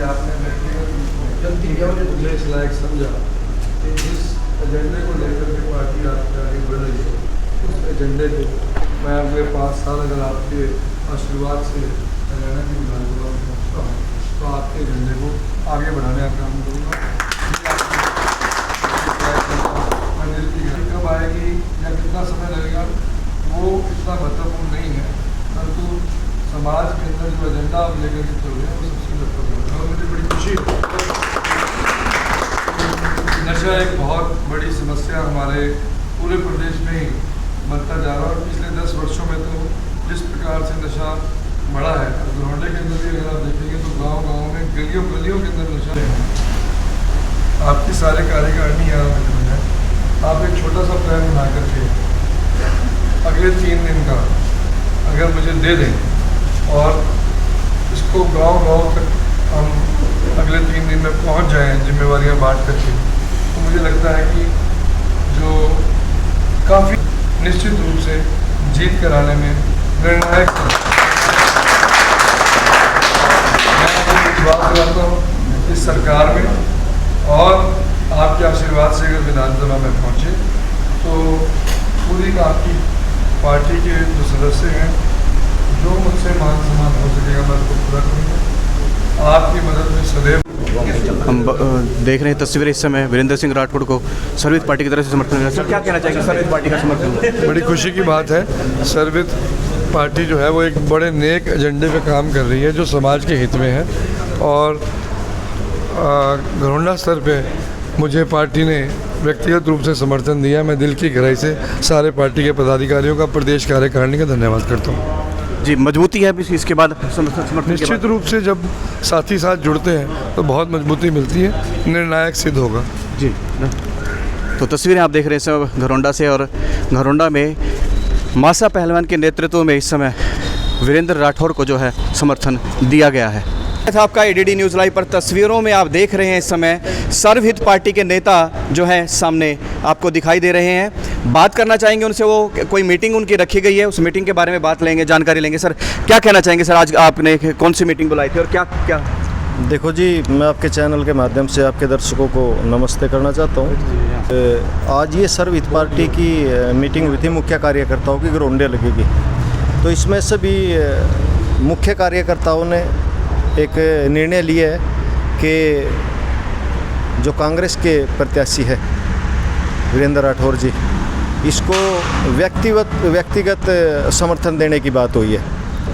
आपने मुझे इस लायक समझा कि जिस एजेंडे को लेकर के पार्टी आपके आगे बढ़ रही है, उस एजेंडे को मैं अगले 5 साल अगर आपके आशीर्वाद से हरियाणा की विधानसभा में पहुँचता हूँ तो आपके एजेंडे को आगे बढ़ाने का काम करूँगा। कब आएगी या कितना समय लगेगा वो इतना महत्वपूर्ण नहीं है, परंतु समाज के अंदर जो एजेंडा आप लेकर के चल रहे हैं वो सबसे महत्वपूर्ण है। और मुझे बड़ी खुशी है, नशा एक बहुत बड़ी समस्या हमारे पूरे प्रदेश में ही बढ़ता जा रहा है। और पिछले 10 वर्षों में तो जिस प्रकार से नशा बढ़ा है, घरौंडे के अंदर भी अगर आप देखेंगे तो गांव-गांव में गलियों के अंदर नशा है। आपकी सारे कार्यकारिणी यहाँ मौजूद है। आप एक छोटा सा प्लान बना करके अगले 3 दिन का अगर मुझे दे दें और इसको गांव-गांव तक हम अगले 3 दिन में पहुंच जाएं जिम्मेवारियां बांट करके, तो मुझे लगता है कि जो काफ़ी निश्चित रूप से जीत कराने में निर्णायक मैं विश्वास करता हूँ इस सरकार में। और आपके आशीर्वाद से अगर विधानसभा में पहुँचे तो पूरी आपकी पार्टी के जो सदस्य हैं, जो मुझसे मान सम्मान हो सकेगा मैं उसको पूरा करूँगा। आपकी मदद में सदैव। हम देख रहे हैं तस्वीरें इस समय वीरेंद्र सिंह राठौड़ को सर्वित पार्टी की तरफ से समर्थन मिला। सर क्या कहना चाहेंगे सर्वित पार्टी का समर्थन? बड़ी खुशी की बात है, सर्वित पार्टी जो है वो एक बड़े नेक एजेंडे पे काम कर रही है जो समाज के हित में है। और घरौंडा स्तर पे मुझे पार्टी ने व्यक्तिगत रूप से समर्थन दिया। मैं दिल की गहराई से सारे पार्टी के पदाधिकारियों का, प्रदेश कार्यकारिणी का धन्यवाद करता हूँ। जी, मजबूती है इसके बाद समर्थन? निश्चित रूप से जब साथी साथ जुड़ते हैं तो बहुत मजबूती मिलती है, निर्णायक सिद्ध होगा। जी, तो तस्वीरें आप देख रहे हैं सब घरौंडा से, और घरौंडा में मासा पहलवान के नेतृत्व में इस समय वीरेंद्र राठौड़ को जो है समर्थन दिया गया है। आपका एडीडी न्यूज़ लाइव पर तस्वीरों में आप देख रहे हैं इस समय सर्वहित पार्टी के नेता जो हैं सामने आपको दिखाई दे रहे हैं। बात करना चाहेंगे उनसे, वो कोई मीटिंग उनकी रखी गई है, उस मीटिंग के बारे में बात लेंगे, जानकारी लेंगे। सर क्या कहना चाहेंगे? सर आज आपने कौन सी मीटिंग बुलाई थी और क्या क्या? देखो जी, मैं आपके चैनल के माध्यम से आपके दर्शकों को नमस्ते करना चाहता हूँ। आज ये सर्वहित पार्टी की मीटिंग हुई थी, मुख्य कार्यकर्ताओं की घरौंडे लगेगी। तो इसमें सभी मुख्य कार्यकर्ताओं ने एक निर्णय लिया है कि जो कांग्रेस के प्रत्याशी है वीरेंद्र राठौड़ जी, इसको व्यक्तिगत समर्थन देने की बात हुई है।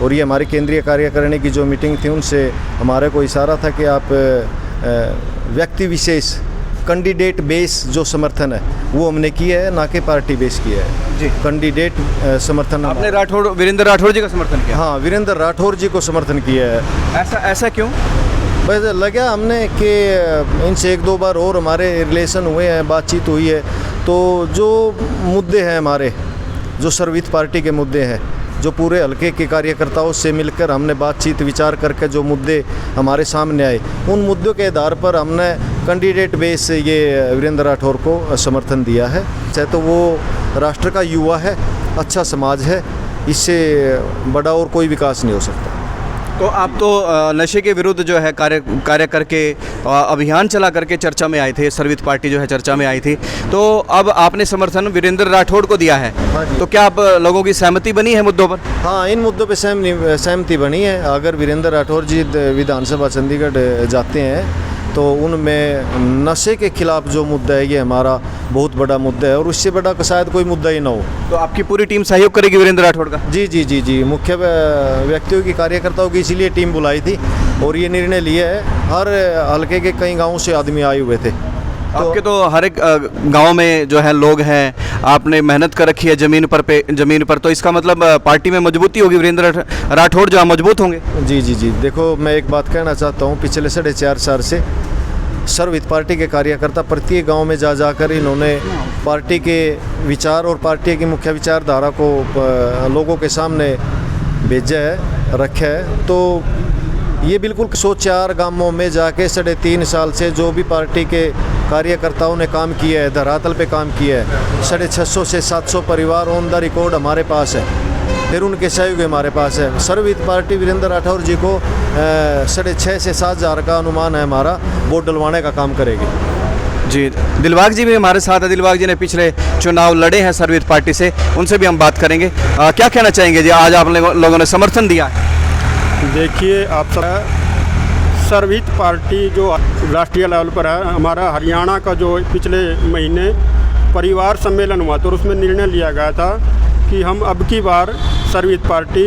और ये हमारी केंद्रीय कार्यकारिणी की जो मीटिंग थी उनसे हमारे को इशारा था कि आप व्यक्ति विशेष कैंडिडेट बेस जो समर्थन है वो हमने किया है, ना कि पार्टी बेस किया है जी। कैंडिडेट समर्थन आपने वीरेंद्र राठौड़ जी का समर्थन किया? हाँ, वीरेंद्र राठौड़ जी को समर्थन किया है। ऐसा क्यों? बस लगा हमने कि इनसे 1-2 बार और हमारे रिलेशन हुए हैं, बातचीत हुई है, तो जो मुद्दे हैं हमारे, जो सर्वहित पार्टी के मुद्दे हैं, जो पूरे हल्के के कार्यकर्ताओं से मिलकर हमने बातचीत विचार करके जो मुद्दे हमारे सामने आए, उन मुद्दों के आधार पर हमने कैंडिडेट बेस से ये वीरेंद्र राठौड़ को समर्थन दिया है। चाहे तो वो राष्ट्र का युवा है, अच्छा समाज है, इससे बड़ा और कोई विकास नहीं हो सकता। तो आप तो नशे के विरुद्ध जो है कार्य करके अभियान चला करके चर्चा में आए थे, सर्वहित पार्टी जो है चर्चा में आई थी, तो अब आपने समर्थन वीरेंद्र राठौड़ को दिया है। हाँ जी। तो क्या आप लोगों की सहमति बनी है मुद्दों पर? हाँ, इन मुद्दों पे सहमति बनी है। अगर वीरेंद्र राठौड़ जी विधानसभा चंडीगढ़ जाते हैं तो उनमें नशे के खिलाफ जो मुद्दा है ये हमारा बहुत बड़ा मुद्दा है, और उससे बड़ा शायद कोई मुद्दा ही ना हो। तो आपकी पूरी टीम सहयोग करेगी वीरेंद्र राठौड़ का? जी जी जी जी, मुख्य व्यक्तियों की, कार्यकर्ताओं की इसीलिए टीम बुलाई थी और ये निर्णय लिया है। हर हल्के के कई गाँवों से आदमी आए हुए थे। आपके तो हर एक गांव में जो है लोग हैं, आपने मेहनत कर रखी है ज़मीन पर, तो इसका मतलब पार्टी में मजबूती होगी, वीरेंद्र राठौड़ जो मजबूत होंगे। जी जी जी, देखो मैं एक बात कहना चाहता हूँ, पिछले 4.5 साल से सर्वहित पार्टी के कार्यकर्ता प्रत्येक गांव में जाकर इन्होंने पार्टी के विचार और पार्टी की मुख्य विचारधारा को लोगों के सामने भेजा है, रखा है। तो ये बिल्कुल 104 गांवों में जाके 3.5 साल से जो भी पार्टी के कार्यकर्ताओं ने काम किया है, धरातल पे काम किया है, 650 से 700 परिवार ऑन द रिकॉर्ड हमारे पास है। फिर उनके सहयोग हमारे पास है। सर्वहित पार्टी वीरेंद्र राठौर जी को 6,500 से 7,000 का अनुमान है हमारा, वोट डलवाने का काम करेगी। जी, दिलबाग जी भी हमारे साथ है। दिलबाग जी ने पिछले चुनाव लड़े हैं सर्वहित पार्टी से, उनसे भी हम बात करेंगे। क्या कहना चाहेंगे जी, आज आप लोगों ने समर्थन दिया है? देखिए, आप सब सर्वहित पार्टी जो राष्ट्रीय लेवल पर है, हमारा हरियाणा का जो पिछले महीने परिवार सम्मेलन हुआ तो उसमें निर्णय लिया गया था कि हम अब की बार सर्वहित पार्टी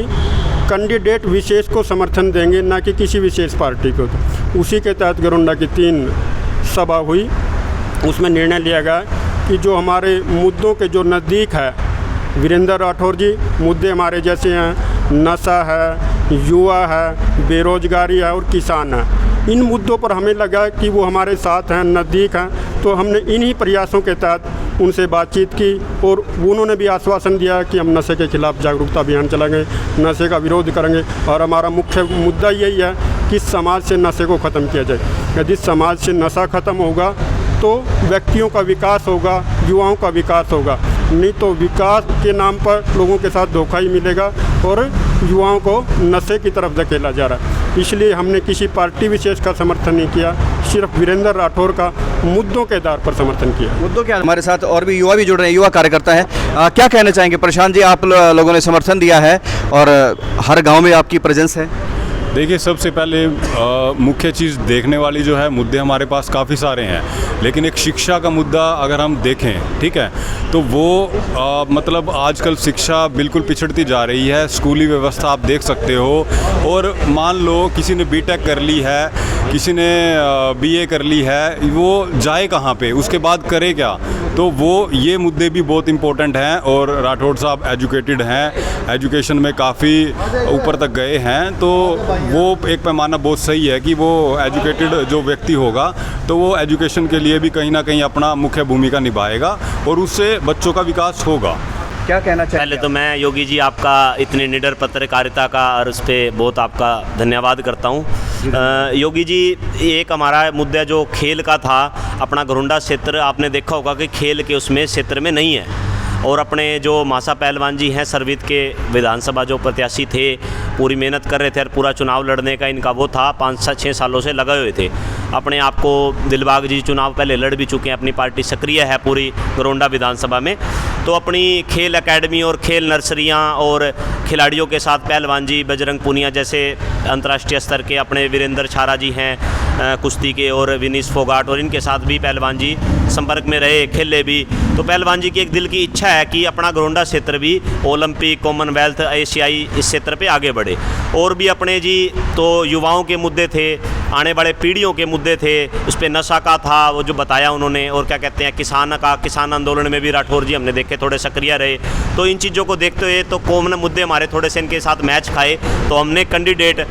कैंडिडेट विशेष को समर्थन देंगे, ना कि किसी विशेष पार्टी को। तो उसी के तहत घरोंडा की 3 सभा हुई, उसमें निर्णय लिया गया कि जो हमारे मुद्दों के जो नज़दीक है वीरेंद्र राठौर जी, मुद्दे हमारे जैसे हैं नशा है, युवा है, बेरोजगारी है और किसान है, इन मुद्दों पर हमें लगा कि वो हमारे साथ हैं, नज़दीक हैं। तो हमने इन्हीं प्रयासों के तहत उनसे बातचीत की और उन्होंने भी आश्वासन दिया कि हम नशे के खिलाफ जागरूकता अभियान चलाएंगे, नशे का विरोध करेंगे और हमारा मुख्य मुद्दा यही है कि समाज से नशे को ख़त्म किया जाए। यदि समाज से नशा ख़त्म होगा तो व्यक्तियों का विकास होगा, युवाओं का विकास होगा, नहीं तो विकास के नाम पर लोगों के साथ धोखा ही मिलेगा और युवाओं को नशे की तरफ धकेला जा रहा है। इसलिए हमने किसी पार्टी विशेष का समर्थन नहीं किया, सिर्फ वीरेंद्र राठौर का मुद्दों के आधार पर समर्थन किया। मुद्दों क्या? हमारे साथ और भी युवा भी जुड़ रहे हैं, युवा कार्यकर्ता हैं। क्या कहना चाहेंगे प्रशांत जी, आप लोगों ने समर्थन दिया है और हर गाँव में आपकी प्रेजेंस है? देखिए, सबसे पहले मुख्य चीज़ देखने वाली जो है, मुद्दे हमारे पास काफ़ी सारे हैं, लेकिन एक शिक्षा का मुद्दा अगर हम देखें, ठीक है, तो वो मतलब आजकल शिक्षा बिल्कुल पिछड़ती जा रही है। स्कूली व्यवस्था आप देख सकते हो, और मान लो किसी ने बीटेक कर ली है, किसी ने बीए कर ली है, वो जाए कहाँ पे, उसके बाद करे क्या? तो वो ये मुद्दे भी बहुत इम्पोर्टेंट हैं। और राठौड़ साहब एजुकेटेड हैं, एजुकेशन में काफ़ी ऊपर तक गए हैं, तो वो एक पैमाना बहुत सही है कि वो एजुकेटेड जो व्यक्ति होगा तो वो एजुकेशन के लिए भी कहीं ना कहीं अपना मुख्य भूमिका निभाएगा और उससे बच्चों का विकास होगा। क्या कहना चाहिए? पहले तो मैं योगी जी आपका इतनी निडर पत्रकारिता का और उस पर बहुत आपका धन्यवाद करता हूँ। योगी जी, एक हमारा मुद्दा जो खेल का था, अपना घरोंडा क्षेत्र आपने देखा होगा कि खेल के उसमें क्षेत्र में नहीं है, और अपने जो मासा पहलवान जी हैं सर्वहित के विधानसभा जो प्रत्याशी थे, पूरी मेहनत कर रहे थे और पूरा चुनाव लड़ने का इनका वो था, 5-6 सालों से लगे हुए थे। अपने आप को दिलबाग जी चुनाव पहले लड़ भी चुके हैं, अपनी पार्टी सक्रिय है पूरी घरोंडा विधानसभा में। तो अपनी खेल एकेडमी और खेल नर्सरियां और खिलाड़ियों के साथ पहलवान जी बजरंग पूनिया जैसे अंतर्राष्ट्रीय स्तर के अपने वीरेंद्र छारा जी हैं कुश्ती के, और विनीश फोगाट, और इनके साथ भी पहलवान जी संपर्क में रहे, खेले भी। तो पहलवान जी की एक दिल की इच्छा है कि अपना घरोंडा क्षेत्र भी ओलंपिक, कॉमनवेल्थ, एशियाई इस क्षेत्र पे आगे बढ़े। और भी अपने जी तो युवाओं के मुद्दे थे, आने वाले पीढ़ियों के मुद्दे थे, उस पर नशा का था वो जो बताया उन्होंने, और क्या कहते हैं किसान आंदोलन में भी राठौर जी हमने देखे थोड़े सक्रिय रहे। तो इन चीज़ों को देखते हुए तो कॉमन मुद्दे हमारे थोड़े से इनके साथ मैच खाए, तो हमने कैंडिडेट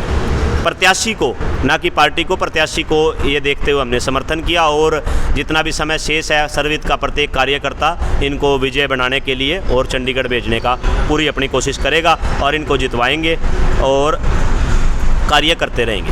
प्रत्याशी को, ना कि पार्टी को, प्रत्याशी को ये देखते हुए हमने समर्थन किया। और जितना भी समय शेष है, सर्वहित का प्रत्येक कार्यकर्ता इनको विजय बनाने के लिए और चंडीगढ़ भेजने का पूरी अपनी कोशिश करेगा और इनको जितवाएंगे और कार्य करते रहेंगे।